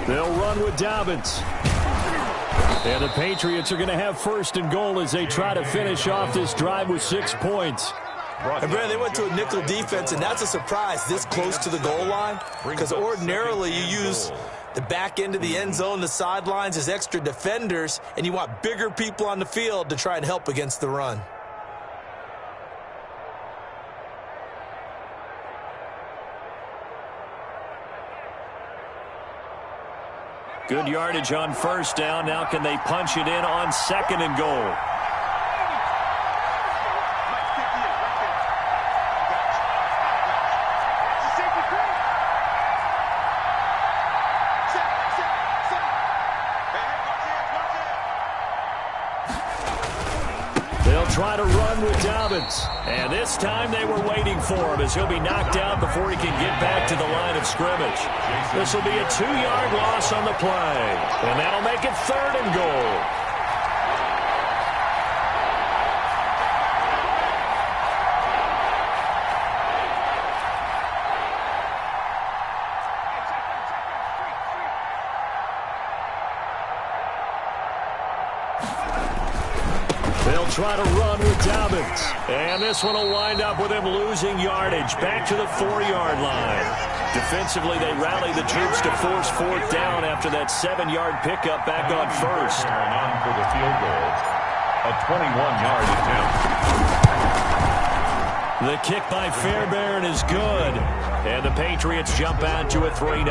They'll run with Dobbins. And the Patriots are going to have first and goal as they try to finish off this drive with 6 points. And Brad, they went to a nickel defense, and that's a surprise this close to the goal line, because ordinarily you use the back end of the end zone, the sidelines as extra defenders, and you want bigger people on the field to try and help against the run. Good yardage on first down. Now can they punch it in on second and goal? They'll try to run with Dobbins. And this time they were waiting for him as he'll be knocked out before he can get back to the line of scrimmage. This will be a 2-yard loss on the play. And that'll make it third and goal. They'll try to run with Dobbins. And this one will wind up with him losing yardage back to the 4-yard line. Defensively, they rally the troops to force fourth down after that 7-yard pickup back on first. On for the field goal, a 21-yard attempt. The kick by Fairbairn is good. And the Patriots jump out to a 3-0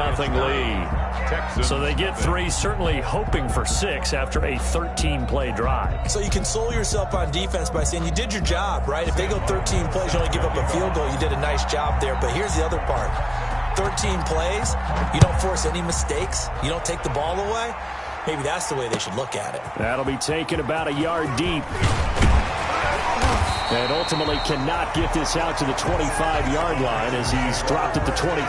lead. So they get 3, certainly hoping for 6 after a 13-play drive. So you console yourself on defense by saying you did your job, right? If they go 13 plays, you only give up a field goal, you did a nice job there. But here's the other part. 13 plays, you don't force any mistakes, you don't take the ball away. Maybe that's the way they should look at it. That'll be taken about a yard deep. And ultimately cannot get this out to the 25-yard line as he's dropped at the 23.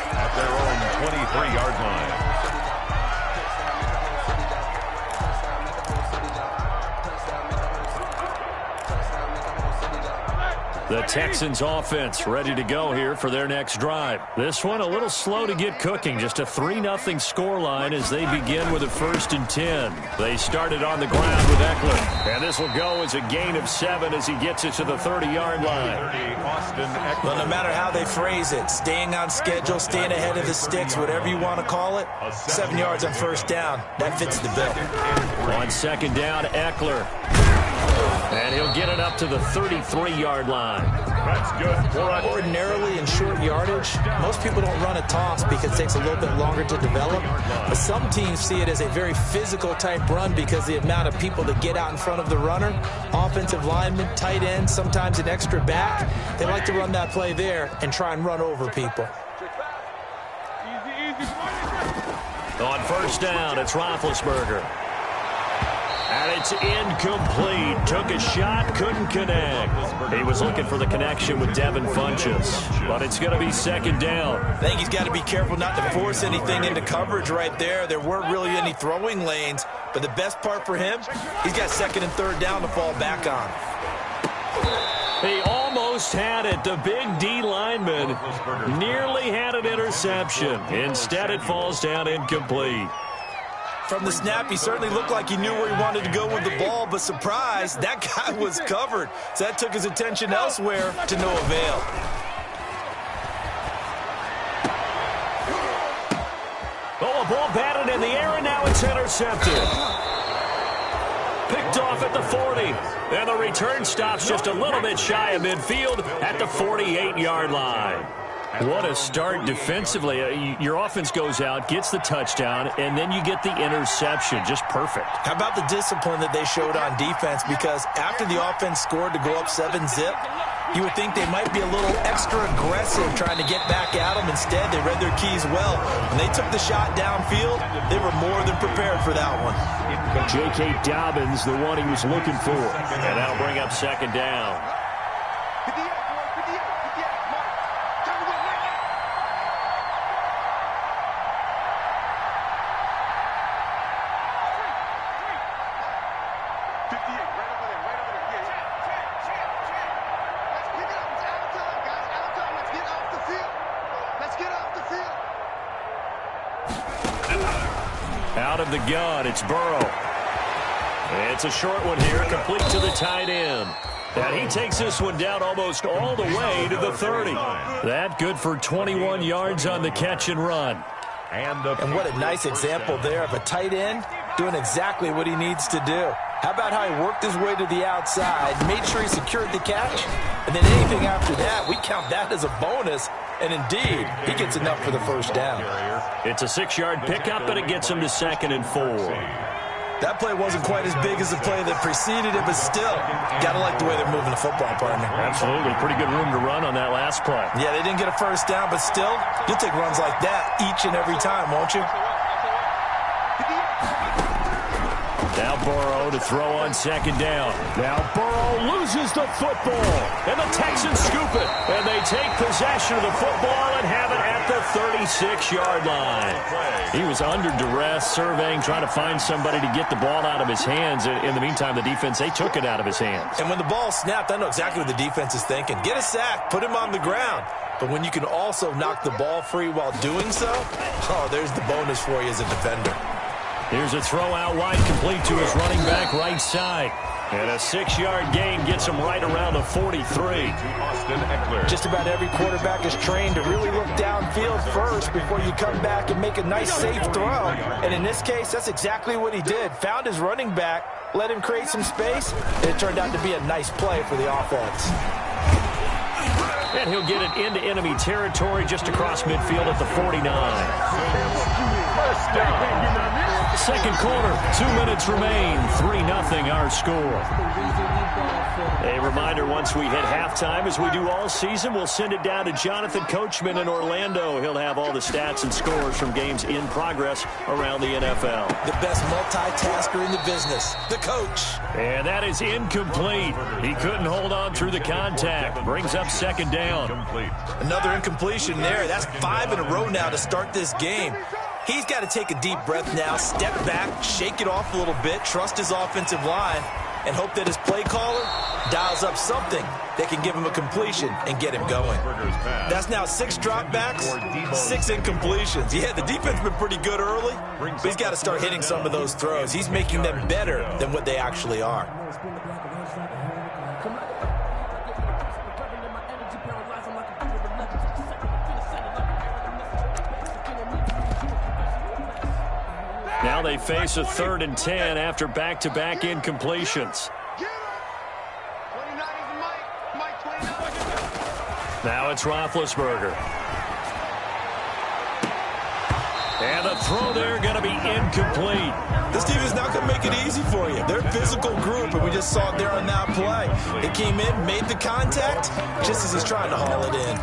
At their own 23-yard line. The Texans offense ready to go here for their next drive. This one a little slow to get cooking. Just a 3-0 scoreline as they begin with a 1st and 10. They started on the ground with Eckler. And this will go as a gain of 7 as he gets it to the 30-yard line. Well, no matter how they phrase it, staying on schedule, staying ahead of the sticks, whatever you want to call it, 7 yards on first down, that fits the bill. On second down, Eckler. And he'll get it up to the 33-yard line. That's good. Ordinarily in short yardage, most people don't run a toss because it takes a little bit longer to develop. But some teams see it as a very physical type run because the amount of people that get out in front of the runner, offensive linemen, tight ends, sometimes an extra back, they like to run that play there and try and run over people. On first down, it's Roethlisberger. And it's incomplete. Took a shot, couldn't connect. He was looking for the connection with Devin Funchess. But it's going to be second down. I think he's got to be careful not to force anything into coverage right there. There weren't really any throwing lanes. But the best part for him, he's got second and third down to fall back on. He almost had it. The big D lineman nearly had an interception. Instead, it falls down incomplete. From the snap, he certainly looked like he knew where he wanted to go with the ball, but surprise, that guy was covered. So that took his attention elsewhere to no avail. Oh, a ball batted in the air, and now it's intercepted. Picked off at the 40. And the return stops just a little bit shy of midfield at the 48-yard line. What a start defensively. Your offense goes out, gets the touchdown, and then you get the interception. Just perfect. How about the discipline that they showed on defense? Because after the offense scored to go up 7-zip, you would think they might be a little extra aggressive trying to get back at them. Instead, they read their keys well. When they took the shot downfield, they were more than prepared for that one. J.K. Dobbins, the one he was looking for. And that'll bring up second down. Out of the gun, it's Burrow. It's a short one here, complete to the tight end. And he takes this one down almost all the way to the 30. That good for 21 yards on the catch and run. And what a nice example there of a tight end doing exactly what he needs to do. How about how he worked his way to the outside, made sure he secured the catch, and then anything after that, we count that as a bonus. And indeed, he gets enough for the first down. It's a 6-yard pickup, and it gets him to 2nd and 4. That play wasn't quite as big as the play that preceded it, but still, got to like the way they're moving the football, partner. Absolutely. Pretty good room to run on that last play. Yeah, they didn't get a first down, but still, you'll take runs like that each and every time, won't you? Now Burrow to throw on 2nd down. Now Burrow loses the football, and the Texans scoop it. And they take possession of the football and have it at the 36-yard line. He was under duress, surveying, trying to find somebody to get the ball out of his hands. In the meantime, the defense, they took it out of his hands. And when the ball snapped, I know exactly what the defense is thinking. Get a sack, put him on the ground. But when you can also knock the ball free while doing so, oh, there's the bonus for you as a defender. Here's a throw out wide, complete to his running back right side. And a 6-yard gain gets him right around the 43. Just about every quarterback is trained to really look downfield first before you come back and make a nice, safe throw. And in this case, that's exactly what he did. Found his running back, let him create some space, and it turned out to be a nice play for the offense. And he'll get it into enemy territory just across midfield at the 49. First down. Second quarter, 2 minutes remain, 3-0 our score. A reminder, once we hit halftime, as we do all season, we'll send it down to Jonathan Coachman in Orlando. He'll have all the stats and scores from games in progress around the NFL. The best multitasker in the business, the coach. And that is incomplete. He couldn't hold on through the contact. Brings up 2nd down. Another incompletion there. That's 5 in a row now to start this game. He's got to take a deep breath now, step back, shake it off a little bit, trust his offensive line, and hope that his play caller dials up something that can give him a completion and get him going. That's now 6 dropbacks, 6 incompletions. Yeah, the defense has been pretty good early, but he's got to start hitting some of those throws. He's making them better than what they actually are. Now they face a 3rd and 10 after back-to-back incompletions. Now it's Roethlisberger. And the throw there going to be incomplete. This team is not going to make it easy for you. They're a physical group, and we just saw it there on that play. They came in, made the contact, just as he's trying to haul it in.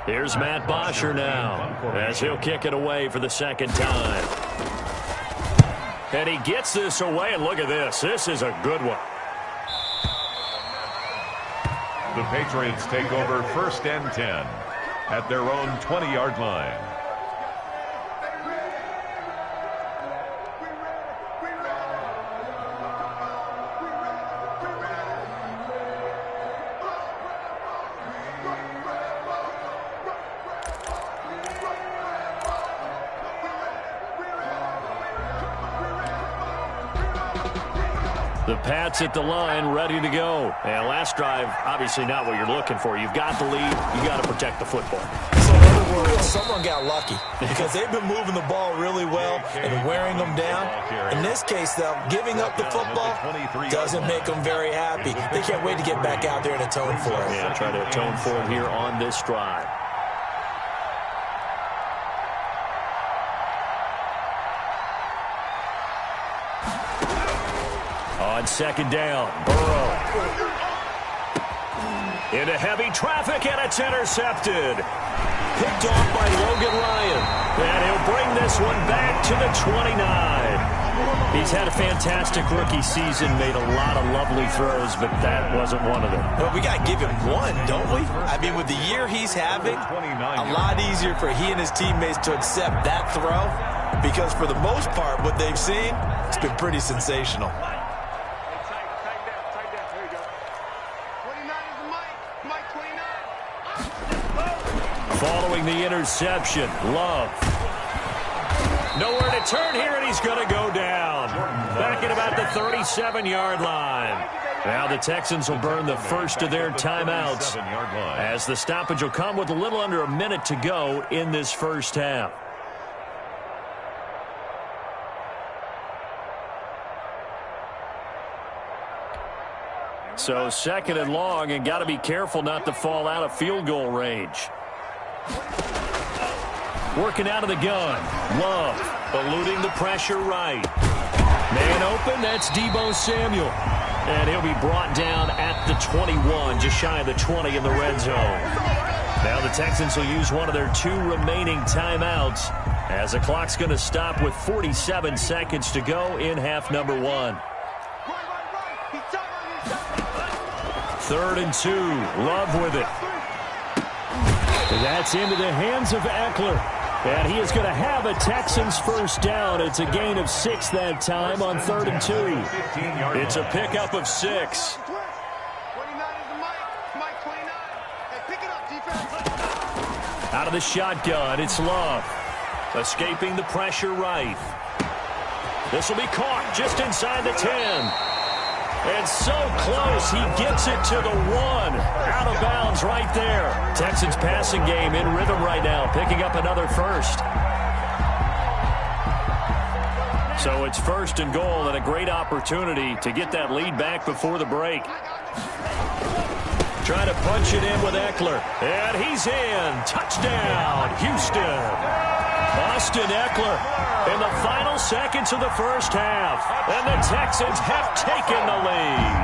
Here's Matt Bosher now, as he'll kick it away for the 2nd time. And he gets this away, and look at this. This is a good one. The Patriots take over 1st and 10 at their own 20-yard line. The Pats at the line, ready to go. And last drive, obviously not what you're looking for. You've got the lead. You got to protect the football. So in other words, someone got lucky because they've been moving the ball really well and wearing them down. In this case, though, giving up the football doesn't make them very happy. They can't wait to get back out there and atone for it. Yeah, try to atone for it here on this drive. On 2nd down, Burrow. Into heavy traffic, and it's intercepted. Picked off by Logan Ryan. And he'll bring this one back to the 29. He's had a fantastic rookie season, made a lot of lovely throws, but that wasn't one of them. Well, we got to give him one, don't we? I mean, with the year he's having, a lot easier for he and his teammates to accept that throw because for the most part, what they've seen, it's been pretty sensational. Following the interception, Love. Nowhere to turn here, and he's going to go down. Back at about the 37-yard line. Now the Texans will burn the first of their timeouts as the stoppage will come with a little under a minute to go in this first half. So second and long, and got to be careful not to fall out of field goal range. Working out of the gun. Love eluding the pressure right. Man open, that's Deebo Samuel. And he'll be brought down at the 21, just shy of the 20 in the red zone. Now the Texans will use one of their 2 remaining timeouts as the clock's going to stop with 47 seconds to go in half number 1. 3rd and 2. Love with it. That's into the hands of Eckler. And he is going to have a Texans first down. It's a gain of 6 that time on 3rd and 2. It's a pickup of 6. Out of the shotgun, it's Love. Escaping the pressure right. This will be caught just inside the 10. And so close, he gets it to the 1. Out of bounds right there. Texans passing game in rhythm right now, picking up another first. So it's 1st and goal and a great opportunity to get that lead back before the break. Trying to punch it in with Eckler. And he's in. Touchdown, Houston. Austin Eckler in the final seconds of the first half. And the Texans have taken the lead.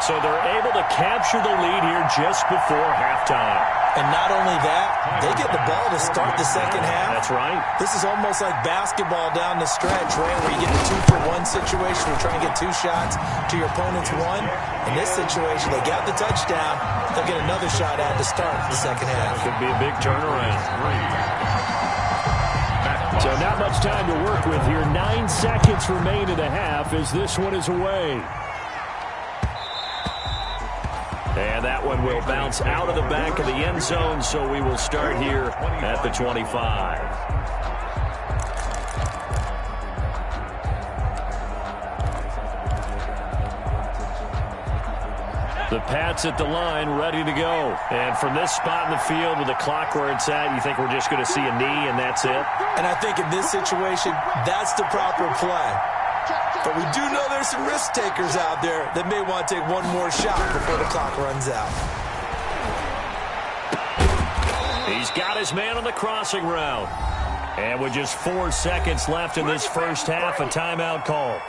So they're able to capture the lead here just before halftime. And not only that, they get the ball to start the second half. That's right. This is almost like basketball down the stretch, right, where you get a 2-for-1 situation. You're trying to get 2 shots to your opponent's 1. In this situation, they got the touchdown. They'll get another shot at to start the second half. Could be a big turnaround. So not much time to work with here. 9 seconds remain in the half as this one is away. And that one will bounce out of the back of the end zone, so we will start here at the 25. The Pats at the line, ready to go. And from this spot in the field with the clock where it's at, you think we're just going to see a knee and that's it? And I think in this situation, that's the proper play. But we do know there's some risk takers out there that may want to take one more shot before the clock runs out. He's got his man on the crossing route. And with just 4 seconds left in this first half, a timeout call.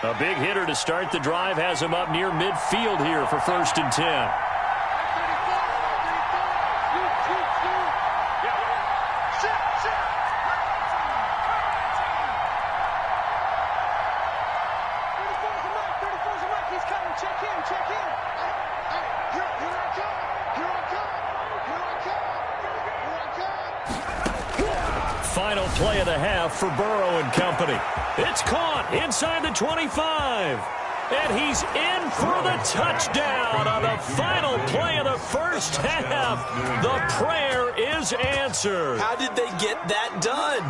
A big hitter to start the drive has him up near midfield here for 1st and 10. Final play of the half for Burrow and company. It's caught inside the 25. And he's in for the touchdown on the final play of the first half. The prayer is answered. How did they get that done?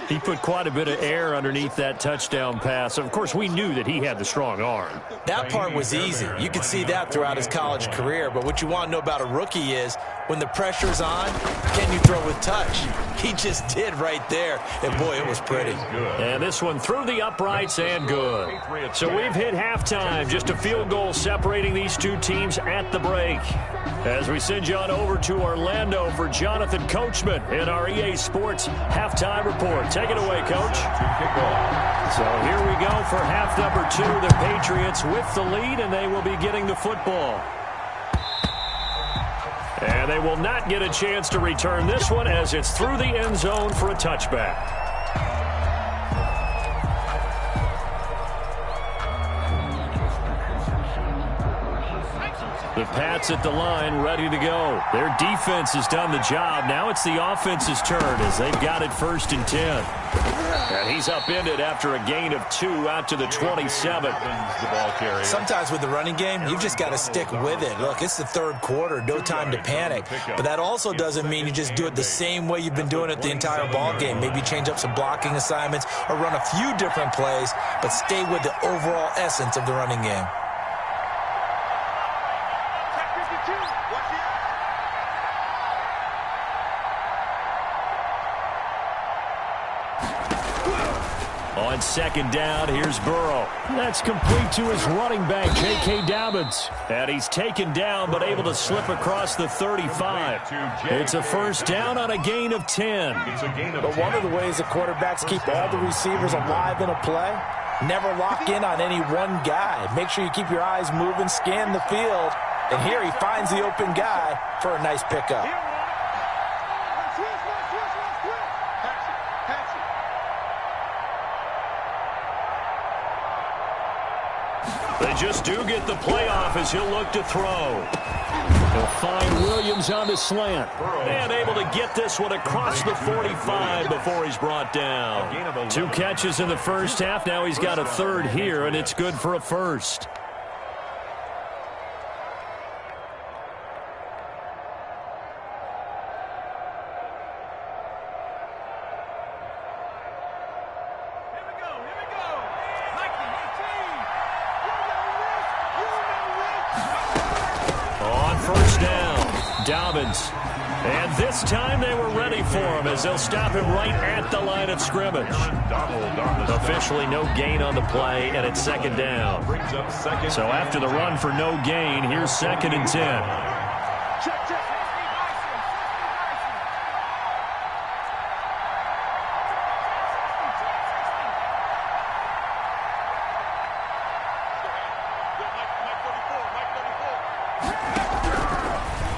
He put quite a bit of air underneath that touchdown pass. Of course, we knew that he had the strong arm. That part was easy. You could see that throughout his college career. But what you want to know about a rookie is when the pressure's on, can you throw with touch? He just did right there. And, boy, it was pretty. And this one through the uprights and good. So we've hit halftime. Just a field goal separating these two teams at the break. As we send you on over to Orlando for Jonathan Coachman in our EA Sports Halftime Report. Take it away, Coach. So here we go for half number 2. The Patriots with the lead, and they will be getting the football. And they will not get a chance to return this one as it's through the end zone for a touchback. The The Pats at the line, ready to go. Their defense has done the job. Now it's the offense's turn as they've got it 1st and 10. And he's upended after a gain of 2 out to the 27. Sometimes with the running game, you've just got to stick with it. Look, it's the 3rd quarter, no time to panic. But that also doesn't mean you just do it the same way you've been doing it the entire ball game. Maybe change up some blocking assignments or run a few different plays, but stay with the overall essence of the running game. On 2nd down, here's Burrow. That's complete to his running back, J.K. Dobbins. And he's taken down, but able to slip across the 35. It's a 1st down on a gain of 10. But one of the ways the quarterbacks keep all the receivers alive in a play, never lock in on any one guy. Make sure you keep your eyes moving, scan the field. And here he finds the open guy for a nice pickup. They just do get the playoff as he'll look to throw. He'll find Williams on the slant. And able to get this one across the 45 before he's brought down. 2 catches in the 1st half. Now he's got a 3rd here, and it's good for a 1st. Dobbins. And this time they were ready for him as they'll stop him right at the line of scrimmage. Officially no gain on the play, and it's 2nd down. So after the run for no gain, here's 2nd and 10.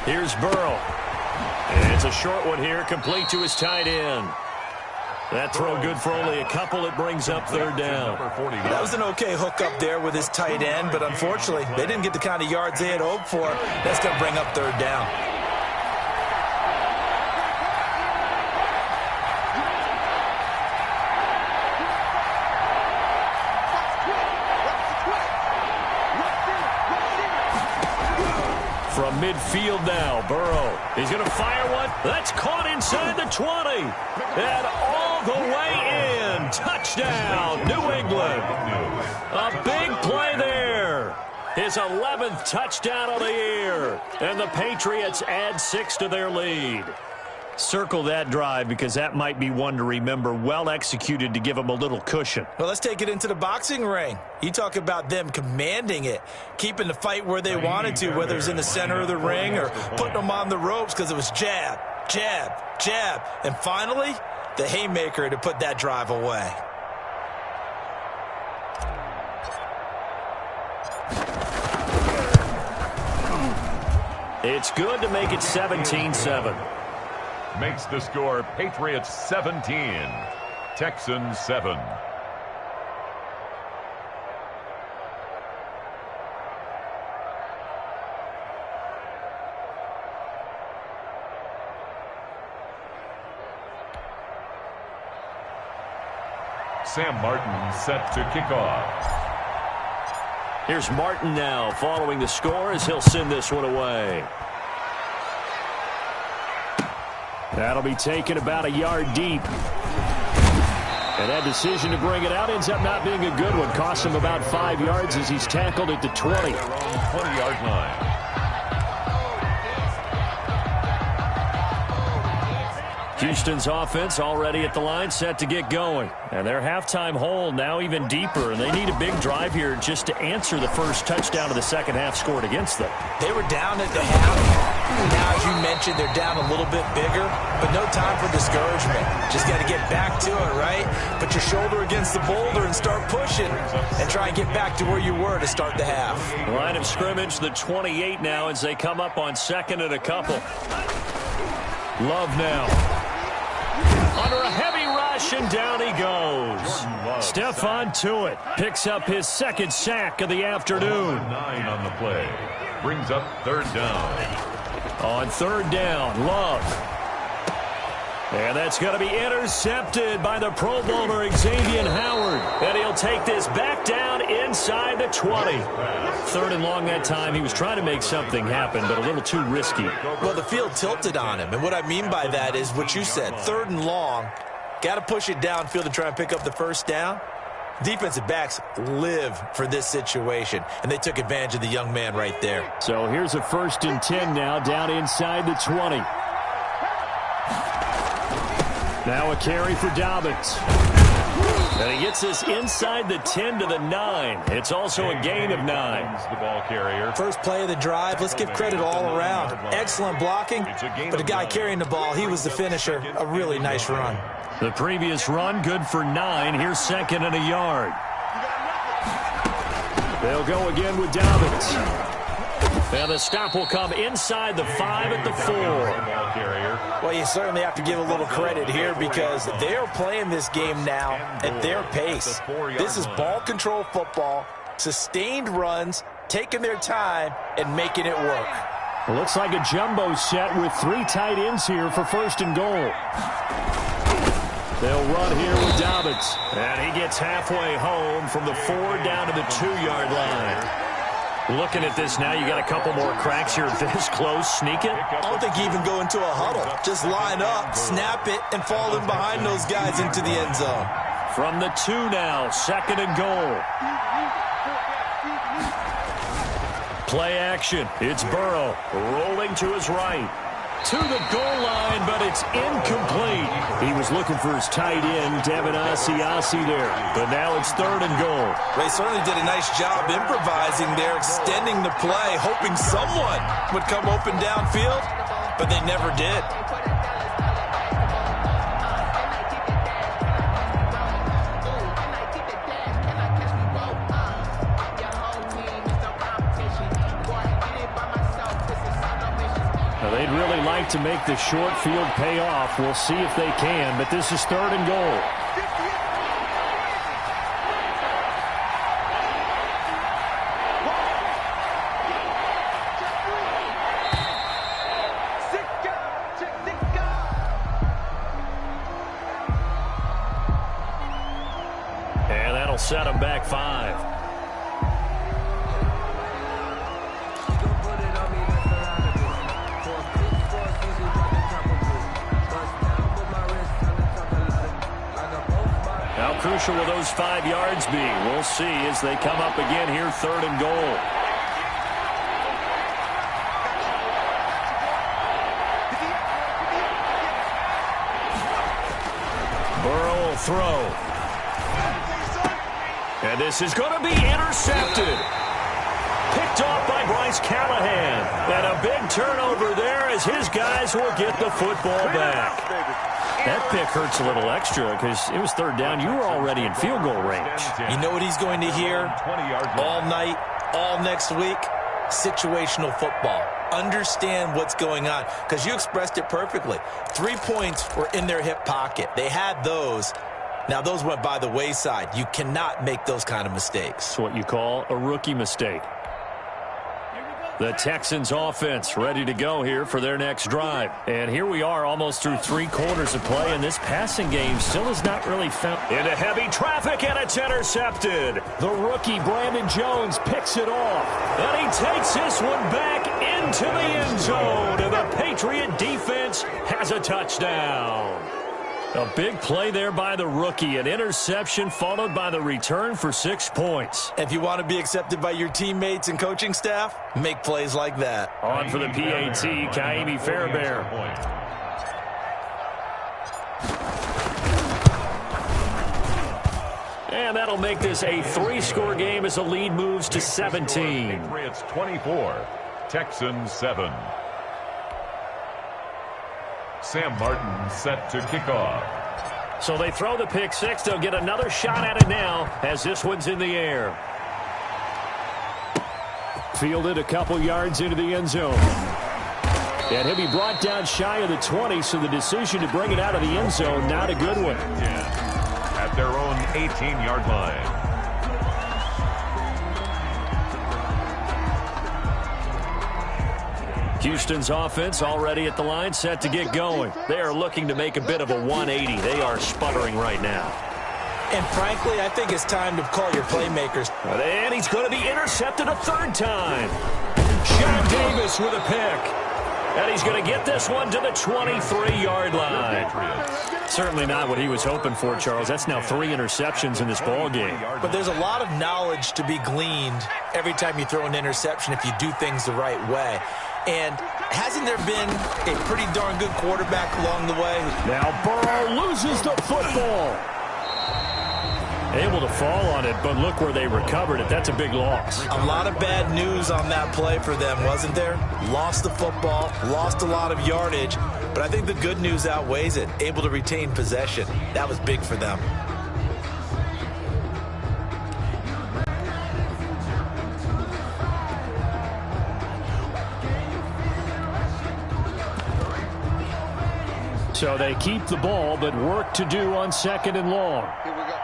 Here's Burrow. And it's a short one here, complete to his tight end. That throw good for only a couple. It brings up 3rd down. That was an okay hook up there with his tight end, but unfortunately, they didn't get the kind of yards they had hoped for. That's going to bring up 3rd down. From midfield now, Burrow. He's going to fire one. That's caught inside the 20. And all the way in. Touchdown, New England. A big play there. His 11th touchdown of the year. And the Patriots add 6 to their lead. Circle that drive because that might be one to remember. Well executed to give them a little cushion. Well, let's take it into the boxing ring. You talk about them commanding it, keeping the fight where they wanted to, whether it's in the center of the ring or putting them on the ropes because it was jab, jab, jab. And finally, the haymaker to put that drive away. It's good to make it 17-7. Makes the score Patriots 17, Texans 7. Sam Martin set to kick off. Here's Martin now following the score as he'll send this one away. That'll be taken about a yard deep. And that decision to bring it out ends up not being a good one. Costs him about 5 yards as he's tackled at the 20. 20-yard line. Houston's offense already at the line, set to get going. And their halftime hole now even deeper, and they need a big drive here just to answer the first touchdown of the second half scored against them. They were down at the half. Now, as you mentioned, they're down a little bit bigger, but no time for discouragement. Just got to get back to it, right? Put your shoulder against the boulder and start pushing and try and get back to where you were to start the half. Line of scrimmage, the 28 now as they come up on 2nd and a couple. Love now. Under a heavy rush, and down he goes. Stephon Tuitt picks up his 2nd sack of the afternoon. 9 on the play. brings up third down. On third down, Love. And that's going to be intercepted by the Pro Bowler Xavier Howard. And he'll take this back down inside the 20. Third and long that time. He was trying to make something happen, but a little too risky. Well, the field tilted on him. And what I mean by that is what you said. Third and long. Got to push it downfield to try and pick up the first down. Defensive backs live for this situation, and they took advantage of the young man right there. So here's a 1st and 10 now, down inside the 20. Now a carry for Dobbins. And he gets this inside the 10 to the 9. It's also a gain of 9. The ball carrier. First play of the drive, let's give credit all around. Excellent blocking, but the guy carrying the ball, he was the finisher. A really nice run. The previous run, good for 9. Here's 2nd and a yard. They'll go again with Dobbins. And the stop will come inside the 5 at the 4. Well, you certainly have to give a little credit here because they're playing this game now at their pace. This is ball control football, sustained runs, taking their time, and making it work. Well, looks like a jumbo set with 3 tight ends here for 1st and goal. They'll run here with Dobbins. And he gets halfway home from the 4 down to the 2-yard line. Looking at this now, you got a couple more cracks here this close. Sneak it? I don't think you even go into a huddle. Just line up, snap it, and fall in behind those guys into the end zone. From the 2 now, 2nd and goal. Play action. It's Burrow rolling to his right. To the goal line, but it's incomplete. He was looking for his tight end, Devin Asiasi there. But now it's 3rd and goal. They certainly did a nice job improvising there, extending the play, hoping someone would come open downfield, but they never did. They'd really like to make the short field pay off. We'll see if they can, but this is 3rd and goal. And that'll set them back 5. How crucial will those 5 yards be? We'll see as they come up again here, 3rd and goal. Burrow will throw. And this is going to be intercepted. Picked off by Bryce Callahan. And a big turnover there as his guys will get the football back. That pick hurts a little extra because it was 3rd down. You were already in field goal range. You know what he's going to hear all night, all next week? Situational football. Understand what's going on because you expressed it perfectly. 3 points were in their hip pocket. They had those. Now, those went by the wayside. You cannot make those kind of mistakes. It's what you call a rookie mistake. The Texans offense ready to go here for their next drive. And here we are almost through 3 quarters of play, and this passing game still has not really found into heavy traffic, and it's intercepted. The rookie Brandon Jones picks it off, and he takes this one back into the end zone, and the Patriot defense has a touchdown. A big play there by the rookie. An interception followed by the return for 6 points. If you want to be accepted by your teammates and coaching staff, make plays like that. On for the PAT, Kaimi Fairbairn. And that'll make this a 3-score game as the lead moves to 17. Patriots 24, Texans 7. Sam Martin set to kick off. So they throw the pick 6. They'll get another shot at it now as this one's in the air. Fielded a couple yards into the end zone. And he'll be brought down shy of the 20, so the decision to bring it out of the end zone, not a good one. At their own 18-yard line. Houston's offense already at the line, set to get going. They are looking to make a bit of a 180. They are sputtering right now. And frankly, I think it's time to call your playmakers. And he's going to be intercepted a third time. John Davis with a pick. And he's going to get this one to the 23-yard line. Certainly not what he was hoping for, Charles. That's now 3 interceptions in this ball game. But there's a lot of knowledge to be gleaned every time you throw an interception if you do things the right way. And hasn't there been a pretty darn good quarterback along the way? Now Burrow loses the football. Able to fall on it, but look where they recovered it. That's a big loss. A lot of bad news on that play for them, wasn't there? Lost the football, lost a lot of yardage, but I think the good news outweighs it. Able to retain possession. That was big for them. So they keep the ball, but work to do on 2nd and long. Here we go.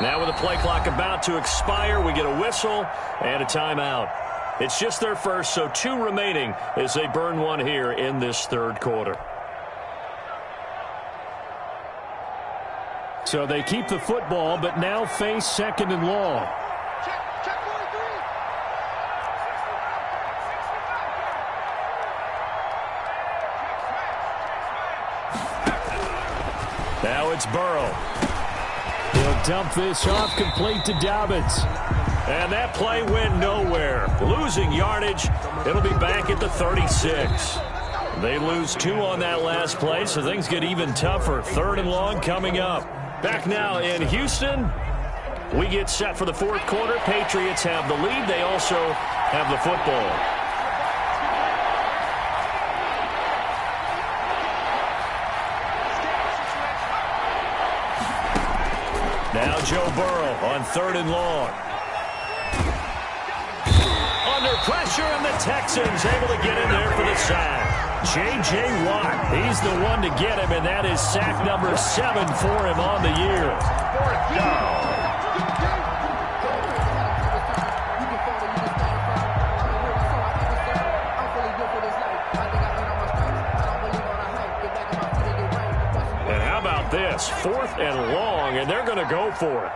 Now with the play clock about to expire, we get a whistle and a timeout. It's just their first, so 2 remaining as they burn one here in this third quarter. So they keep the football, but now face 2nd and long. Now it's Burrow. He'll dump this off complete to Dobbins. And that play went nowhere. Losing yardage. It'll be back at the 36. They lose 2 on that last play, so things get even tougher. 3rd and long coming up. Back now in Houston. We get set for the 4th quarter. Patriots have the lead. They also have the football. Now Joe Burrow on 3rd and long. Under pressure, and the Texans able to get in there for the sack. Jayy Watt, he's the one to get him, and that is sack number 7 for him on the year. 4th down. This 4th and long, and they're going to go for it.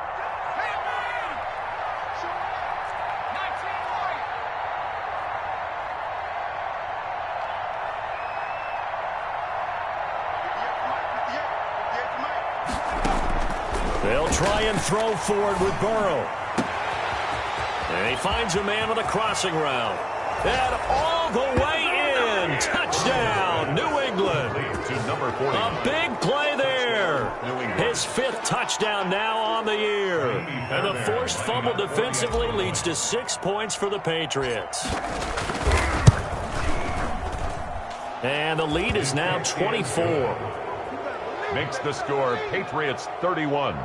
They'll try and throw forward with Burrow. And he finds a man on a crossing route. And all the way in. Touchdown, New England. A big play there. His 5th touchdown now on the year. And the forced fumble defensively leads to 6 points for the Patriots. And the lead is now 24. Makes the score Patriots 31,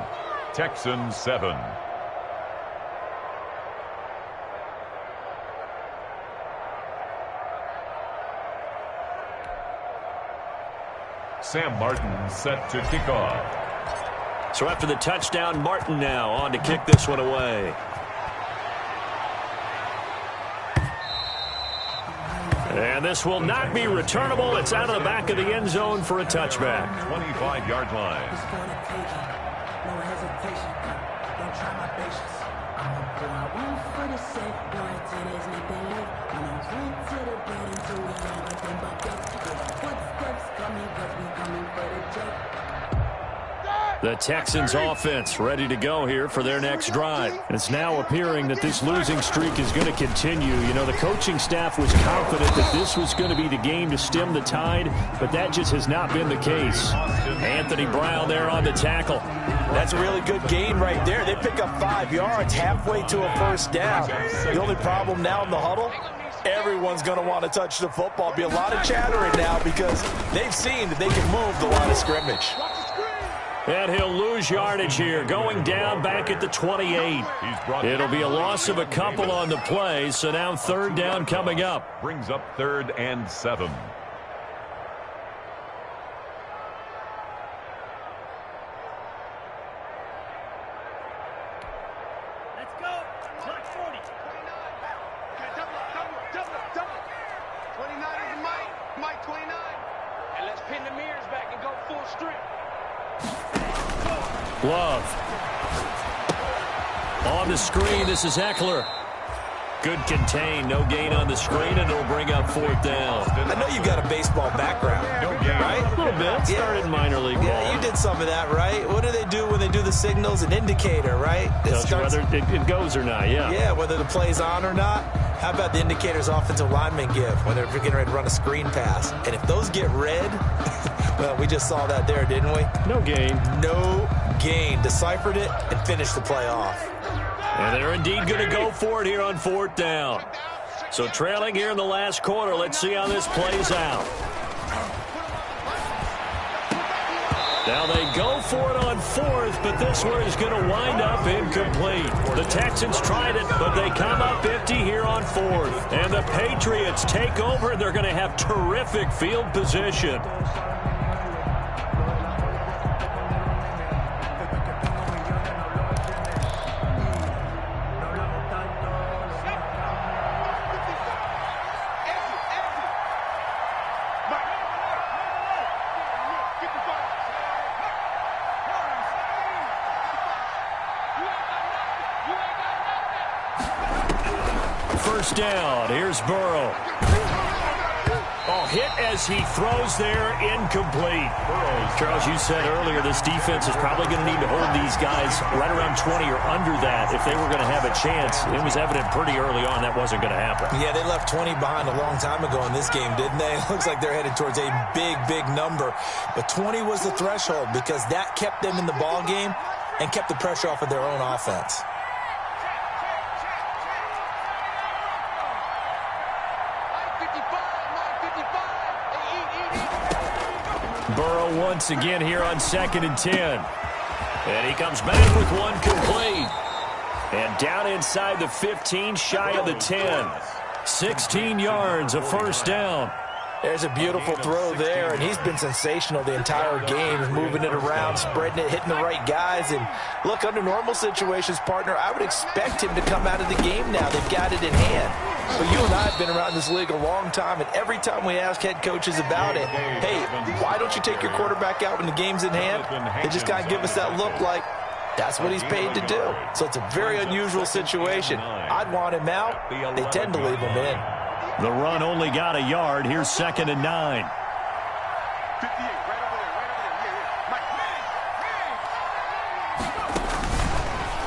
Texans 7. Sam Martin set to kick off. So after the touchdown, Martin now on to kick this one away. And this will not be returnable. It's out of the back of the end zone for a touchback. 25-yard line. No hesitation. Don't try my patience. I'm a boy. I went for the safe. Boy, till there's nothing left. When I went to the bed until we longer than bucket. Footsteps coming, cause we coming for the jet. The Texans offense ready to go here for their next drive. And it's now appearing that this losing streak is going to continue. You know, the coaching staff was confident that this was going to be the game to stem the tide, but that just has not been the case. Anthony Brown there on the tackle. That's a really good gain right there. They pick up 5 yards halfway to a first down. The only problem now in the huddle, everyone's going to want to touch the football. Be a lot of chattering now because they've seen that they can move the line of scrimmage. And he'll lose yardage here, going down back at the 28. It'll be a loss of a couple on the play, so now 3rd down coming up. Brings up 3rd and 7. Let's go. Clock 40. Love. On the screen, this is Eckler. Good contain, no gain on the screen, and it'll bring up 4th down. I know you've got a baseball background, right? A little bit. Started minor league ball. Yeah, you did some of that, right? What do they do when they do the signals? An indicator, right? Tells you whether it goes or not, yeah. Yeah, whether the play's on or not. How about the indicators offensive linemen give when they're getting ready to run a screen pass? And if those get red, well, we just saw that there, didn't we? No gain. No gain. Deciphered it and finished the play off. And they're indeed going to go for it here on 4th down. So trailing here in the last quarter. Let's see how this plays out. Now they go for it on 4th, but this one is going to wind up incomplete. The Texans tried it, but they come up empty here on 4th. And the Patriots take over, and they're going to have terrific field position. First down. Here's Burrow. Oh, hit as he throws there, incomplete. Charles, you said earlier this defense is probably going to need to hold these guys right around 20 or under that if they were going to have a chance. It was evident pretty early on that wasn't going to happen. Yeah, they left 20 behind a long time ago in this game, didn't they? It looks like they're headed towards a big, big number. But 20 was the threshold because that kept them in the ball game and kept the pressure off of their own offense. Burrow once again here on 2nd and 10. And he comes back with one complete. And down inside the 15, shy of the 10. 16 yards, a first down. There's a beautiful throw there, and he's been sensational the entire game, moving it around, spreading it, hitting the right guys. And look, under normal situations, partner, I would expect him to come out of the game now. They've got it in hand. But you and I have been around this league a long time, and every time we ask head coaches about it, hey, why don't you take your quarterback out when the game's in hand? They just kind of give us that look like that's what he's paid to do. So it's a very unusual situation. I'd want him out. They tend to leave him in. The run only got a yard. Here's 2nd and 9.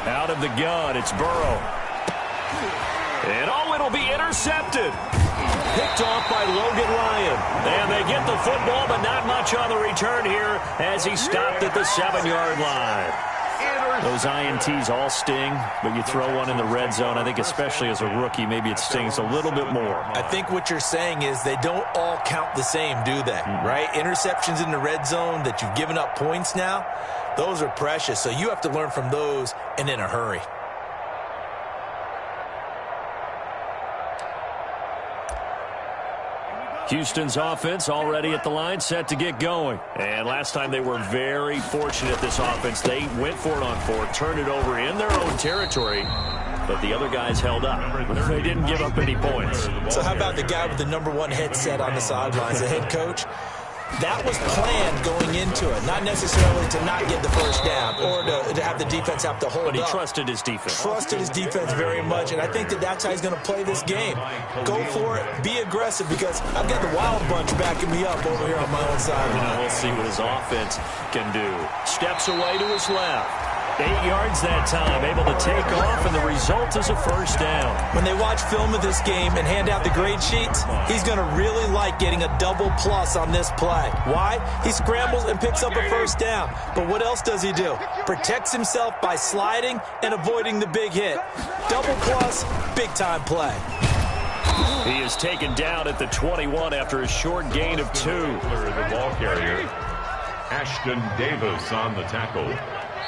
Out of the gun, it's Burrow. And it'll be intercepted. Picked off by Logan Ryan. And they get the football, but not much on the return here as he stopped at the 7-yard line. Those INTs all sting, but you throw one in the red zone. I think especially as a rookie, maybe it stings a little bit more. I think what you're saying is they don't all count the same, do they? Right? Interceptions in the red zone that you've given up points now, those are precious. So you have to learn from those and in a hurry. Houston's offense already at the line, set to get going. And last time they were very fortunate, this offense. They went for it on 4th, turned it over in their own territory, but the other guys held up. They didn't give up any points. So how about the guy with the #1 headset on the sidelines, the head coach? That was planned going into it, not necessarily to not get the first down or to have the defense have to hold up. But he trusted his defense. Trusted his defense very much, and I think that's how he's going to play this game. Go for it, be aggressive, because I've got the wild bunch backing me up over here on my own side. We'll see what his offense can do. Steps away to his left. 8 yards that time, able to take off, and the result is a first down. When they watch film of this game and hand out the grade sheets, he's going to really like getting a double plus on this play. Why? He scrambles and picks up a first down. But what else does he do? Protects himself by sliding and avoiding the big hit. Double plus, big-time play. He is taken down at the 21 after a short gain of 2. The ball carrier, Ashton Davis on the tackle.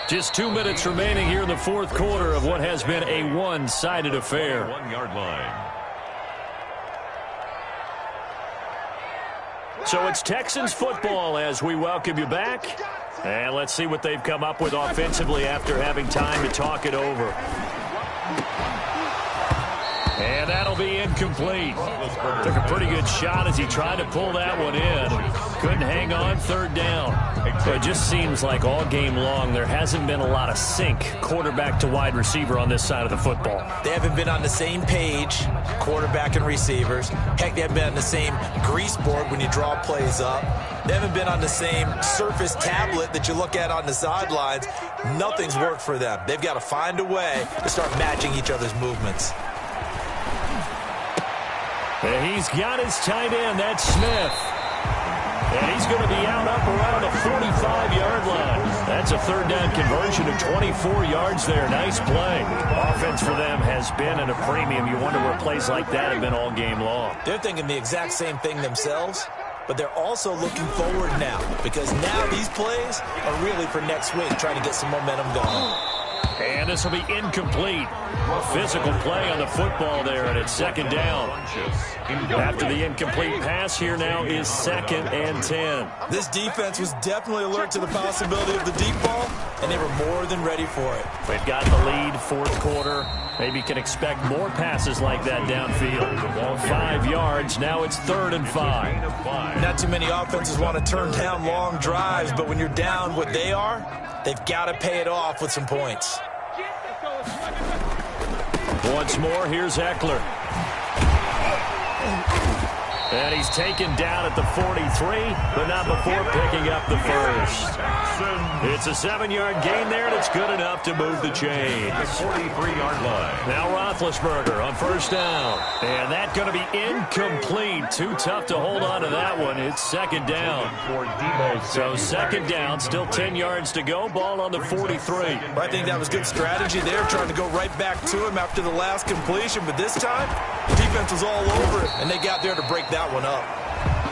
Just 2 minutes remaining here in the 4th quarter of what has been a one-sided affair. 1-yard line. So it's Texans football as we welcome you back. And let's see what they've come up with offensively after having time to talk it over. And that'll be incomplete. Took a pretty good shot as he tried to pull that one in. Couldn't hang on, third down. So it just seems like all game long there hasn't been a lot of sync quarterback to wide receiver on this side of the football. They haven't been on the same page, quarterback and receivers. Heck, they haven't been on the same grease board when you draw plays up. They haven't been on the same Surface tablet that you look at on the sidelines. Nothing's worked for them. They've got to find a way to start matching each other's movements. And he's got his tight end, that's Smith. And he's going to be out up around the 45-yard line. That's a third down conversion of 24 yards there. Nice play. Offense for them has been at a premium. You wonder where plays like that have been all game long. They're thinking the exact same thing themselves, but they're also looking forward now because now these plays are really for next week, trying to get some momentum going. And this will be incomplete. Physical play on the football there, and it's second down. After the incomplete pass, here now is 2nd and 10. This defense was definitely alert to the possibility of the deep ball, and they were more than ready for it. They've got the lead, fourth quarter. Maybe can expect more passes like that downfield. 5 yards, now it's 3rd and 5. Not too many offenses want to turn down long drives, but when you're down what they are, they've got to pay it off with some points. Once more, here's Eckler. And he's taken down at the 43, but not before picking up the first. It's a 7-yard gain there, and it's good enough to move the chains. 43-yard line. Now Roethlisberger on first down. And that's going to be incomplete. Too tough to hold on to that one. It's second down. So second down, still 10 yards to go. Ball on the 43. Well, I think that was good strategy there, trying to go right back to him after the last completion. But this time, defense was all over it, and they got there to break that one up.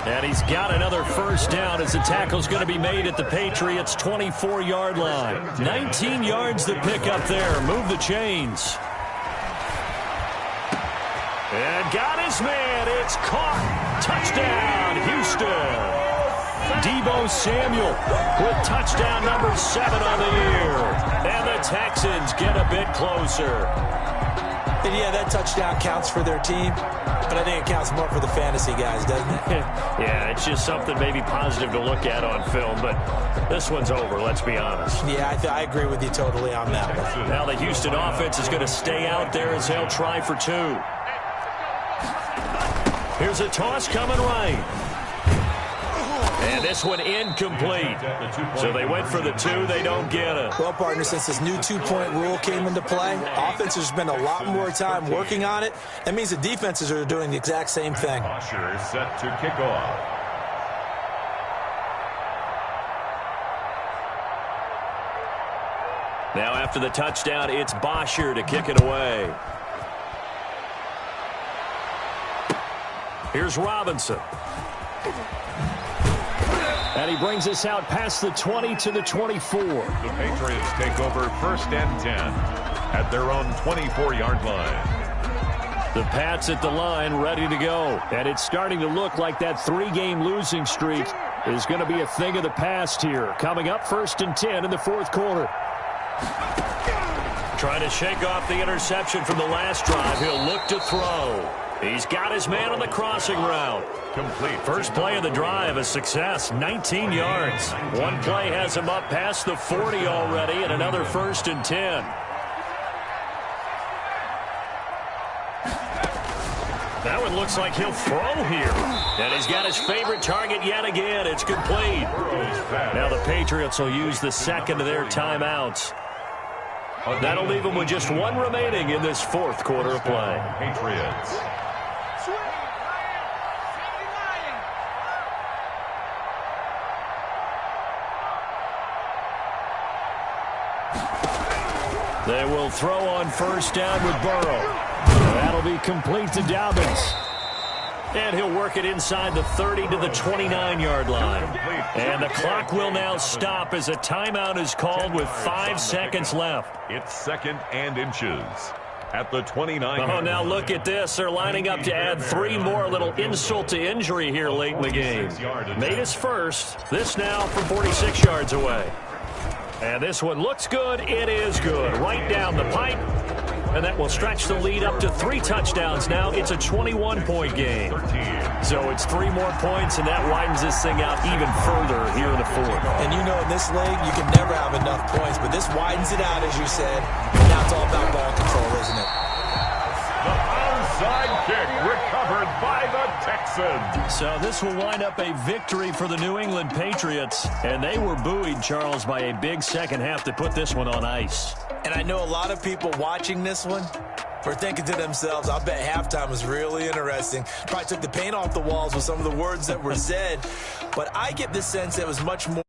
And he's got another first down as the tackle's going to be made at the Patriots' 24-yard line. 19 yards to pick up there. Move the chains. And got his man. It's caught. Touchdown, Houston. Deebo Samuel with touchdown number 7 on the year. And the Texans get a bit closer. And yeah, that touchdown counts for their team, but I think it counts more for the fantasy guys, doesn't it? Yeah, it's just something maybe positive to look at on film, but this one's over, let's be honest. Yeah, I agree with you totally on that one. Now the Houston offense is going to stay out there as they'll try for 2. Here's a toss coming right. And this one incomplete. So they went for the 2. They don't get it. Well, partner, since this new 2-point rule came into play, offenses spend a lot more time working on it. That means the defenses are doing the exact same thing. Bosher is set to kick off. Now after the touchdown, it's Bosher to kick it away. Here's Robinson. And he brings us out past the 20 to the 24. The Patriots take over 1st and 10 at their own 24-yard line. The Pats at the line ready to go. And it's starting to look like that 3-game losing streak is going to be a thing of the past here. Coming up 1st and 10 in the 4th quarter. Trying to shake off the interception from the last drive. He'll look to throw. He's got his man on the crossing route. Complete. First play of the drive, a success, 19 yards. One play has him up past the 40 already, and another 1st and 10. That one looks like he'll throw here. And he's got his favorite target yet again. It's complete. Now the Patriots will use the 2nd of their timeouts. That'll leave them with just 1 remaining in this 4th quarter of play. Patriots. They will throw on first down with Burrow. That'll be complete to Dobbins. And he'll work it inside the 30 to the 29-yard line. And the clock will now stop as a timeout is called with 5 seconds left. It's 2nd and inches at the 29. Oh, now look at this. They're lining up to add 3 more. A little insult to injury here late in the game. Made his first. This now from 46 yards away. And this one looks good. It is good. Right down the pipe. And that will stretch the lead up to 3 touchdowns now. It's a 21-point game. So it's 3 more points, and that widens this thing out even further here in the 4th. And you know in this league, you can never have enough points, but this widens it out, as you said. And now it's all about ball control, isn't it? The onside kick recovered by the Texans. So this will wind up a victory for the New England Patriots. And they were buoyed, Charles, by a big second half to put this one on ice. And I know a lot of people watching this one were thinking to themselves, I bet halftime was really interesting. Probably took the paint off the walls with some of the words that were said. But I get the sense it was much more